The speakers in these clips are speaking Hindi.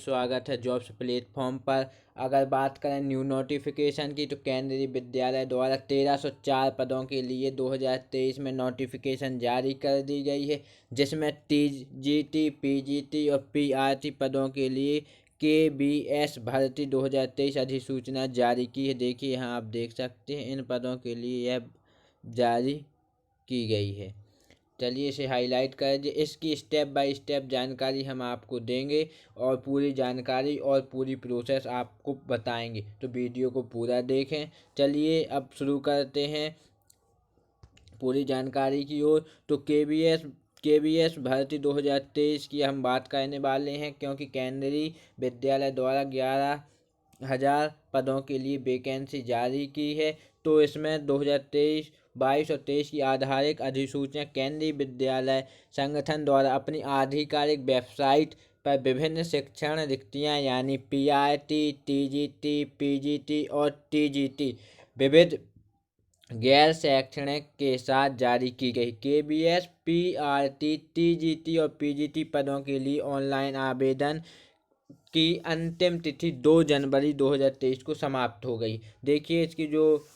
स्वागत है जॉब्स प्लेटफॉर्म पर। अगर बात करें न्यू नोटिफिकेशन की तो केंद्रीय विद्यालय द्वारा 1304 पदों के लिए 2023 में नोटिफिकेशन जारी कर दी गई है, जिसमें टीजीटी, पीजीटी और पीआरटी पदों के लिए केबीएस भर्ती 2023 अधिसूचना जारी की है। देखिए यहाँ आप देख सकते हैं इन पदों के लिए यह जारी की गई है। चलिए इसे हाईलाइट कर दीजिए। इसकी स्टेप बाय स्टेप जानकारी हम आपको देंगे और पूरी जानकारी और पूरी प्रोसेस आपको बताएंगे, तो वीडियो को पूरा देखें। चलिए अब शुरू करते हैं पूरी जानकारी की ओर। तो केबीएस भर्ती 2023 की हम बात करने वाले हैं, क्योंकि केंद्रीय विद्यालय द्वारा 11,000 पदों के लिए वैकेंसी जारी की है। तो इसमें 2023, 22 और 23 की आधारिक अधिसूचना केंद्रीय विद्यालय संगठन द्वारा अपनी आधिकारिक वेबसाइट पर विभिन्न शिक्षण रिक्तियां यानी पीआरटी, टीजीटी, पीजीटी और टीजीटी विविध गैर शैक्षणिक के साथ जारी की गई। केबीएस, पीआरटी, टीजीटी और पीजीटी पदों के लिए ऑनलाइन आवेदन की अंतिम तिथि 2 जनवरी 2023 को समाप्त हो गई। देखिए इसकी जो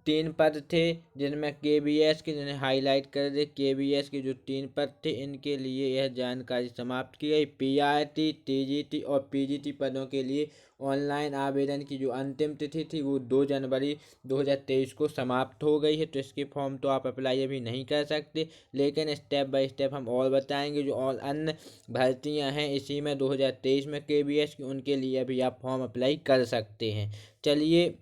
3 पद थे, जिनमें केबीएस के, जिन्हें हाईलाइट कर दे, केबीएस के जो 3 पद थे इनके लिए यह जानकारी समाप्त की गई। पीआरटी, टीजीटी और पीजीटी पदों के लिए ऑनलाइन आवेदन की जो अंतिम तिथि थी वो 2 जनवरी 2023 को समाप्त हो गई है। तो इसके फॉर्म तो आप अप्लाई अभी नहीं कर सकते, लेकिन स्टेप बाय स्टेप हम और बताएंगे। जो और अन्य भर्तियां हैं इसी में 2023 में केबीएस की, उनके लिए अभी आप फॉर्म अप्लाई कर सकते हैं। चलिए,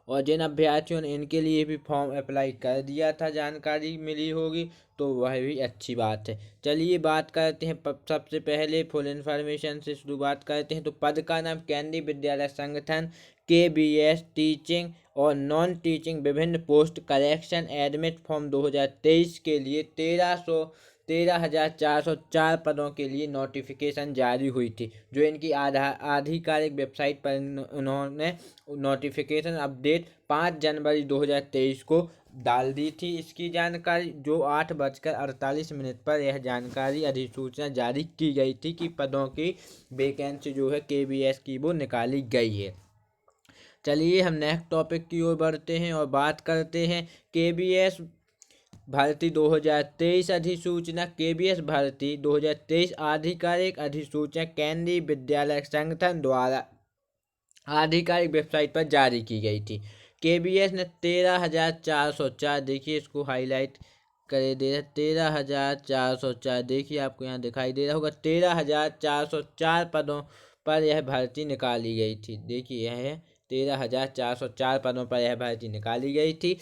और जिन अभ्यर्थियों ने इनके लिए भी फॉर्म अप्लाई कर दिया था, जानकारी मिली होगी, तो वह भी अच्छी बात है। चलिए बात करते हैं सबसे पहले फुल इन्फॉर्मेशन से शुरुआत करते हैं। तो पद का नाम केंद्रीय विद्यालय संगठन केबीएस टीचिंग और नॉन टीचिंग विभिन्न पोस्ट करेक्शन एडमिट फॉर्म 2023 के लिए 13,404 पदों के लिए नोटिफिकेशन जारी हुई थी, जो इनकी आधिकारिक वेबसाइट पर उन्होंने नोटिफिकेशन अपडेट 5 जनवरी 2023 को डाल दी थी। इसकी जानकारी जो 8:48 पर यह जानकारी अधिसूचना जारी की गई थी कि पदों की वैकेंसी जो है केबीएस की वो निकाली गई है। चलिए हम नेक्स्ट टॉपिक की ओर बढ़ते हैं और बात करते हैं केबीएस भर्ती 2023 अधिसूचना। केबीएस भर्ती 2023 आधिकारिक अधिसूचना केंद्रीय विद्यालय संगठन द्वारा आधिकारिक वेबसाइट पर जारी की गई थी। केबीएस ने 13,404, देखिए इसको हाईलाइट करे दे रहा, 13,404, देखिए आपको यहाँ दिखाई दे रहा होगा, 13,404 पदों पर यह भर्ती निकाली गई थी। देखिए यह है 13,404 पदों पर यह भर्ती निकाली गई थी।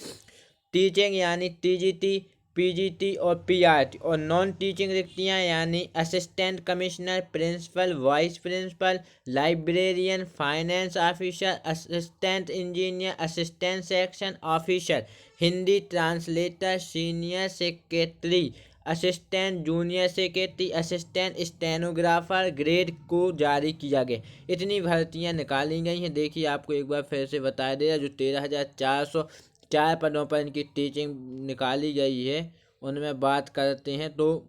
टीचिंग यानी टीजीटी, पीजीटी और पीआरटी और नॉन टीचिंग रिक्तियां यानी assistant commissioner, principal, vice principal, librarian, finance officer, assistant engineer, assistant section officer, Hindi translator, senior secretary, assistant junior secretary, assistant stenographer grade को जारी किया गया। इतनी भर्तियां निकाली गई हैं। देखिए आपको एक बार फिर से बताया दे रहा, जो 13,404 पदों पर इनकी टीचिंग निकाली गई है उनमें बात करते हैं। तो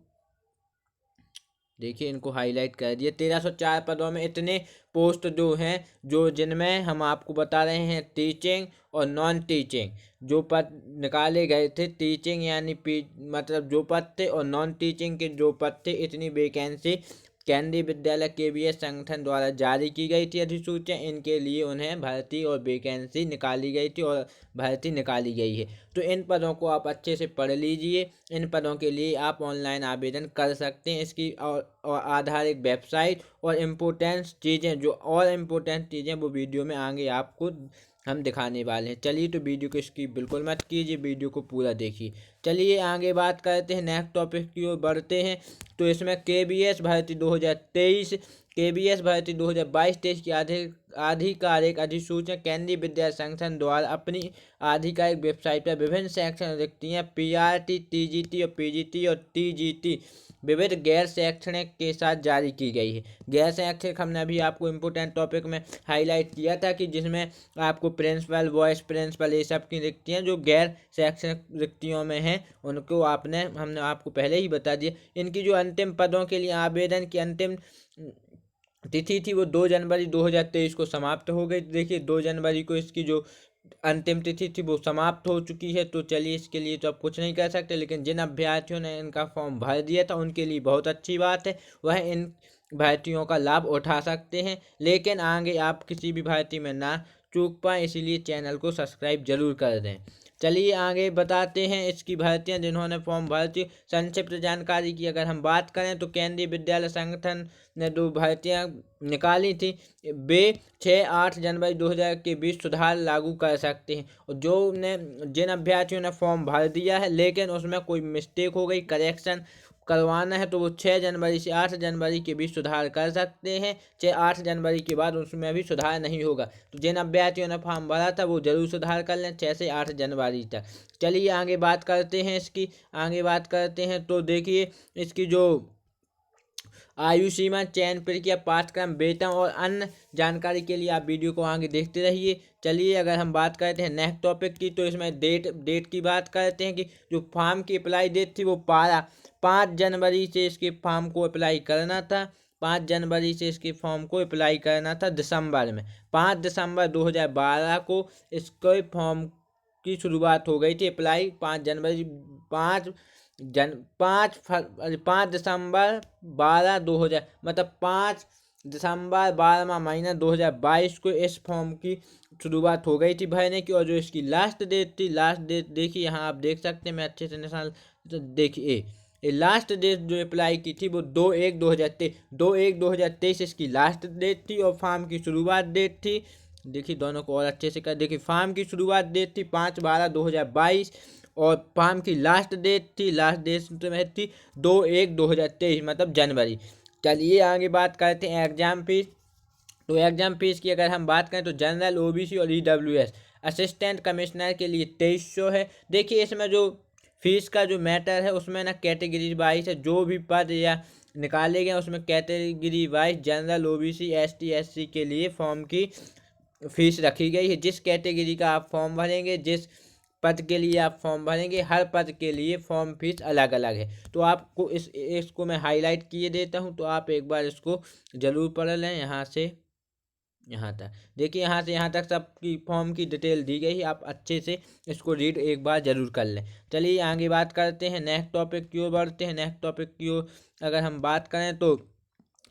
देखिए इनको हाईलाइट कर दिए। 1304 पदों में इतने पोस्ट जो हैं, जो जिनमें हम आपको बता रहे हैं टीचिंग और नॉन टीचिंग जो पद निकाले गए थे, टीचिंग यानी मतलब जो पद थे और नॉन टीचिंग के जो पद थे, इतनी वैकेंसी केंद्रीय विद्यालय केबीएस संगठन द्वारा जारी की गई थी अधिसूचना। इनके लिए उन्हें भर्ती और वैकेंसी निकाली गई थी और भर्ती निकाली गई है। तो इन पदों को आप अच्छे से पढ़ लीजिए। इन पदों के लिए आप ऑनलाइन आवेदन कर सकते हैं। इसकी और आधारिक वेबसाइट और इम्पोर्टेंट चीज़ें, जो और इम्पोर्टेंट चीज़ें वो वीडियो में आगे आपको हम दिखाने वाले हैं। चलिए तो वीडियो को स्किप बिल्कुल मत कीजिए, वीडियो को पूरा देखिए। चलिए आगे बात करते हैं, नेक्स्ट टॉपिक की ओर बढ़ते हैं। तो इसमें केबीएस भर्ती 2023, केबीएस भर्ती 2022-23 की आधिकारिक अधिसूचना केंद्रीय विद्यालय संगठन द्वारा अपनी आधिकारिक वेबसाइट पर विभिन्न शैक्षणिक रिक्तियां पीआरटी, टीजीटी और पीजीटी और टीजीटी विविध गैर शैक्षणिक के साथ जारी की गई है। गैर शैक्षणिक हमने अभी आपको इम्पोर्टेंट टॉपिक में हाईलाइट किया था कि जिसमें आपको प्रिंसिपल, वाइस प्रिंसिपल, ये सब की रिक्तियां जो गैर शैक्षणिक रिक्तियों में हैं उनको हमने आपको पहले ही बता दिया। इनकी जो अंतिम पदों के लिए आवेदन की अंतिम तिथि थी वो 2 जनवरी 2023 को समाप्त हो गई। देखिए 2 जनवरी को इसकी जो अंतिम तिथि थी वो समाप्त हो चुकी है। तो चलिए इसके लिए तो अब कुछ नहीं कर सकते, लेकिन जिन अभ्यर्थियों ने इनका फॉर्म भर दिया था उनके लिए बहुत अच्छी बात है, वह इन भर्तियों का लाभ उठा सकते हैं। लेकिन आगे आप किसी भी भर्ती में ना चूक पाए, इसीलिए चैनल को सब्सक्राइब जरूर कर दें। चलिए आगे बताते हैं इसकी भर्तियां जिन्होंने फॉर्म भर्ती संक्षिप्त जानकारी की अगर हम बात करें तो केंद्रीय विद्यालय संगठन ने 2 भर्तियां निकाली थी। वे 6-8 जनवरी 2000 के बीच सुधार लागू कर सकते हैं, और जिन अभ्यर्थियों ने फॉर्म भर दिया है लेकिन उसमें कोई मिस्टेक हो गई, करेक्शन करवाना है, तो वो 6 जनवरी से 8 जनवरी के बीच सुधार कर सकते हैं। 6-8 जनवरी के बाद उसमें भी सुधार नहीं होगा। तो जिन अभ्यर्थियों ने फॉर्म भरा था वो जरूर सुधार कर लें 6 से 8 जनवरी तक। चलिए आगे बात करते हैं इसकी। आगे बात करते हैं तो देखिए इसकी जो आयु सीमा, चयन प्रक्रिया, पाठ्यक्रम, वेतन और अन्य जानकारी के लिए आप वीडियो को आगे देखते रहिए। चलिए अगर हम बात करते हैं नेक्स्ट टॉपिक की, तो इसमें डेट की बात करते हैं कि जो फॉर्म की अप्लाई डेट थी वो 5 जनवरी से इसके फॉर्म को अप्लाई करना था। 5 जनवरी से इसके फॉर्म को अप्लाई करना था दिसंबर में। 5 दिसंबर 2012 को इसके फॉर्म की शुरुआत हो गई थी अप्लाई। 5 जनवरी 5 जन 5 दिसंबर 12/2000 मतलब 5 दिसंबर 12वां महीना 2022 को इस फॉर्म की शुरुआत हो गई थी भरने की। और जो इसकी लास्ट डेट थी, लास्ट डेट देखिए यहाँ आप देख सकते हैं, मैं अच्छे से निशान देखिए ये लास्ट डेट जो अप्लाई की थी वो 2/1/2023 इसकी लास्ट डेट थी, और फॉर्म की शुरुआत डेट थी। देखिए दोनों को और अच्छे से कर देखिए, फॉर्म की शुरुआत डेट थी 5/12/2022, और फॉर्म की लास्ट डेट में थी 2/1/2023 मतलब जनवरी। चलिए आगे बात करते हैं एग्जाम फीस। तो एग्जाम फीस की अगर हम बात करें तो जनरल, ओबीसी और ईडब्ल्यूएस असिस्टेंट कमिश्नर के लिए 2300 है। देखिए इसमें जो फीस का जो मैटर है उसमें ना कैटेगरी वाइज है, जो भी पद या निकाले गए उसमें category wise general, OBC, ST, SC के लिए फॉर्म की फीस रखी गई है। जिस कैटेगरी का आप फॉर्म भरेंगे, जिस पद के लिए आप फॉर्म भरेंगे, हर पद के लिए फॉर्म फीस अलग अलग है। तो आपको इसको मैं हाईलाइट किए देता हूँ, तो आप एक बार इसको ज़रूर पढ़ लें यहाँ से यहाँ तक। देखिए यहाँ से यहाँ तक सबकी फॉर्म की डिटेल दी गई है, आप अच्छे से इसको रीड एक बार ज़रूर कर लें। चलिए आगे बात करते हैं, नेक्स्ट टॉपिक की ओर बढ़ते हैं। नेक्स्ट टॉपिक की ओर अगर हम बात करें तो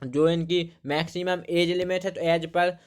जो इनकी मैक्सिमम एज लिमिट है, तो एज पर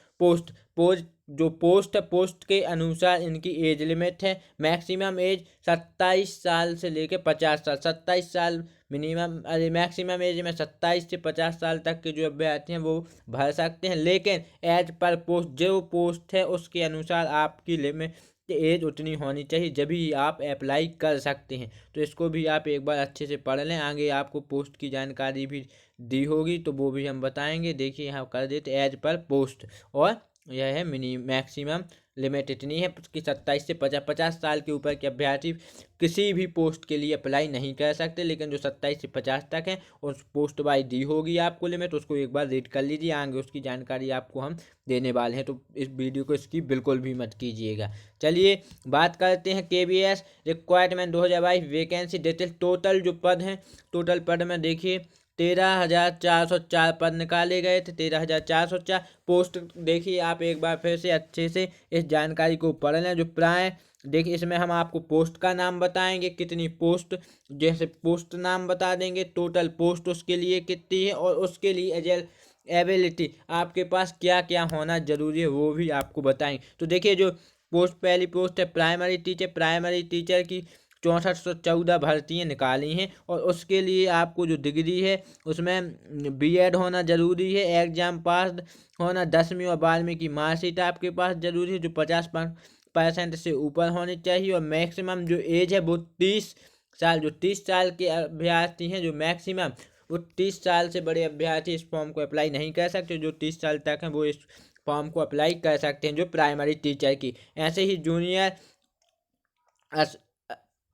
पोस्ट के अनुसार इनकी एज लिमिट है। मैक्सिमम एज 27 साल से लेकर 50 साल, 27 साल मिनिमम, अरे मैक्सिमम एज में 27 से 50 साल तक के जो अभ्यर्थी हैं वो भर सकते हैं। लेकिन एज पर पोस्ट, जो पोस्ट है उसके अनुसार आपकी लिमिट एज उतनी होनी चाहिए, जब भी आप अप्लाई कर सकते हैं। तो इसको भी आप एक बार अच्छे से पढ़ लें, आगे आपको पोस्ट की जानकारी भी दी होगी तो वो भी हम बताएंगे। देखिए यहाँ कर देते एज पर पोस्ट, और यह है मैक्सिमम लिमिट इतनी है कि 27 से 50 साल के ऊपर के अभ्यर्थी किसी भी पोस्ट के लिए अप्लाई नहीं कर सकते। लेकिन जो 27 से 50 तक है उस पोस्ट वाइज दी होगी आपको लिमिट, उसको एक बार रीड कर लीजिए, आगे उसकी जानकारी आपको हम देने वाले हैं। तो इस वीडियो को स्किप बिल्कुल भी मत कीजिएगा। चलिए बात करते हैं KBS requirement 2022 vacancy detail. Total जो पद हैं, टोटल पद में देखिए 13,404 पद निकाले गए थे। 13,404 पोस्ट। देखिए आप एक बार फिर से अच्छे से इस जानकारी को पढ़ लें जो प्राय। देखिए इसमें हम आपको पोस्ट का नाम बताएंगे, कितनी पोस्ट, जैसे पोस्ट नाम बता देंगे, टोटल पोस्ट उसके लिए कितनी है, और उसके लिए एबिलिटी आपके पास क्या क्या होना जरूरी है वो भी आपको बताएंगे। तो देखिए जो पोस्ट, पहली पोस्ट है प्राइमरी टीचर। प्राइमरी टीचर की 6414 भर्तियाँ निकाली हैं, और उसके लिए आपको जो डिग्री है उसमें बीएड होना ज़रूरी है। एग्जाम पास होना, 10वीं और 12वीं की मार्कशीट आपके पास ज़रूरी है जो 50% से ऊपर होनी चाहिए। और मैक्सिमम जो एज है वो 30 साल, जो 30 साल के अभ्यर्थी हैं, जो मैक्सिमम वो 30 साल से बड़े अभ्यर्थी इस फॉर्म को अप्लाई नहीं कर सकते। जो 30 साल तक हैं वो इस फॉर्म को अप्लाई कर सकते हैं, जो प्राइमरी टीचर की। ऐसे ही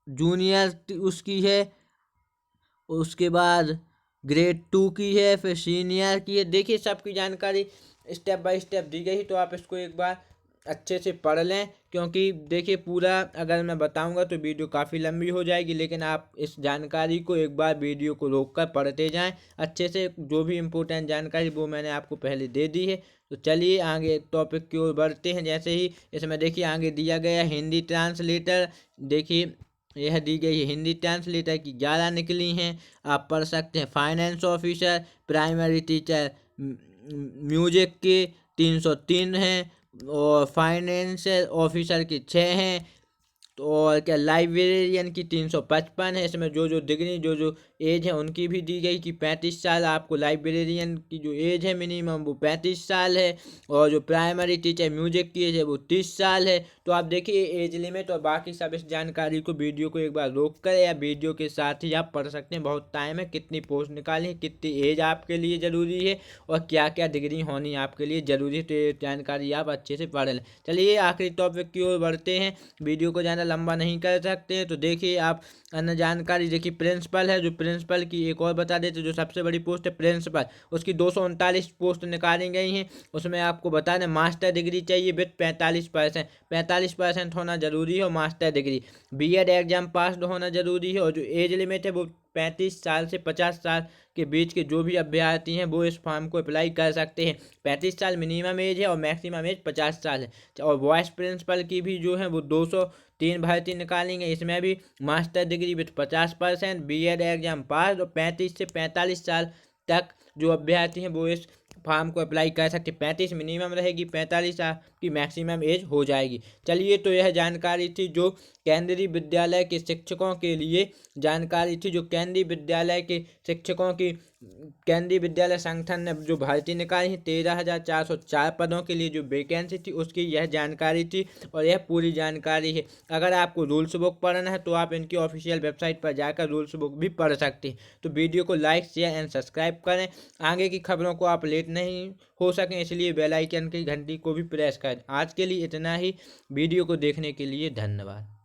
जूनियर उसकी है, उसके बाद ग्रेड 2 की है, फिर सीनियर की है। देखिए सबकी जानकारी स्टेप बाय स्टेप दी गई, तो आप इसको एक बार अच्छे से पढ़ लें, क्योंकि देखिए पूरा अगर मैं बताऊंगा तो वीडियो काफ़ी लंबी हो जाएगी, लेकिन आप इस जानकारी को एक बार वीडियो को रोक कर पढ़ते जाएं अच्छे से। जो भी इम्पोर्टेंट जानकारी वो मैंने आपको पहले दे दी है। तो चलिए आगे टॉपिक की ओर बढ़ते हैं। जैसे ही इसमें देखिए आगे दिया गया हिंदी ट्रांसलेटर, देखिए यह दी गई है हिंदी ट्रांसलेटर की 11 निकली हैं, आप पढ़ सकते हैं। Finance officer, primary teacher music के 303 हैं, और फाइनेंस ऑफिसर की 6 हैं। तो और क्या लाइब्रेरियन की 355 है। इसमें जो जो डिग्री जो जो एज है उनकी भी दी गई कि 35 साल आपको लाइब्रेरियन की जो एज है मिनिमम वो 35 साल है, और जो प्राइमरी टीचर म्यूजिक की एज है वो 30 साल है। तो आप देखिए एज लिमिट और बाकी सब इस जानकारी को वीडियो को एक बार रोक कर या वीडियो के साथ ही आप पढ़ सकते हैं। बहुत टाइम है, कितनी पोस्ट निकाली है, कितनी एज आपके लिए ज़रूरी है, और क्या क्या डिग्री होनी आपके लिए ज़रूरी है। तो ये जानकारी आप अच्छे से पढ़ लें। चलिए आखिरी टॉपिक की ओर बढ़ते हैं, वीडियो को ज़्यादा लंबा नहीं कर सकते हैं। तो देखिए आप अन्य जानकारी देखिए, प्रिंसिपल है, जो प्रिंसिपल की एक और बता देते, जो सबसे बड़ी पोस्ट है प्रिंसिपल, उसकी 239 पोस्ट निकाली गई हैं। उसमें आपको बता दें मास्टर डिग्री चाहिए विथ 45%, 45% होना जरूरी है, और master degree BEd exam pass होना जरूरी है। और जो एज लिमिट है वो 35 साल से 50 साल के बीच के जो भी अभ्यर्थी हैं वो इस फॉर्म को अप्लाई कर सकते हैं। 35 साल मिनिमम एज है और मैक्सिमम एज 50 साल है। और वॉइस प्रिंसिपल की भी जो है वो 203 भर्ती निकालेंगे। इसमें भी master degree with 50%, BEd exam pass, और 35 से 45 साल तक जो अभ्यर्थी हैं वो इस फॉर्म को अप्लाई कर सकते। 35 मिनिमम रहेगी, 45 आपकी मैक्सिमम एज हो जाएगी। चलिए तो यह जानकारी थी जो केंद्रीय विद्यालय के शिक्षकों के लिए जानकारी थी, जो केंद्रीय विद्यालय के शिक्षकों की केंद्रीय विद्यालय संगठन ने जो भर्ती निकाली है 13,404 पदों के लिए जो वैकेंसी थी उसकी यह जानकारी थी, और यह पूरी जानकारी है। अगर आपको रूल्स बुक पढ़ना है तो आप इनकी ऑफिशियल वेबसाइट पर जाकर रूल्स बुक भी पढ़ सकते हैं। तो वीडियो को लाइक शेयर एंड सब्सक्राइब करें, आगे की खबरों को आप लेट नहीं हो सकें, इसलिए बेल आइकन की घंटी को भी प्रेस करें। आज के लिए इतना ही, वीडियो को देखने के लिए धन्यवाद।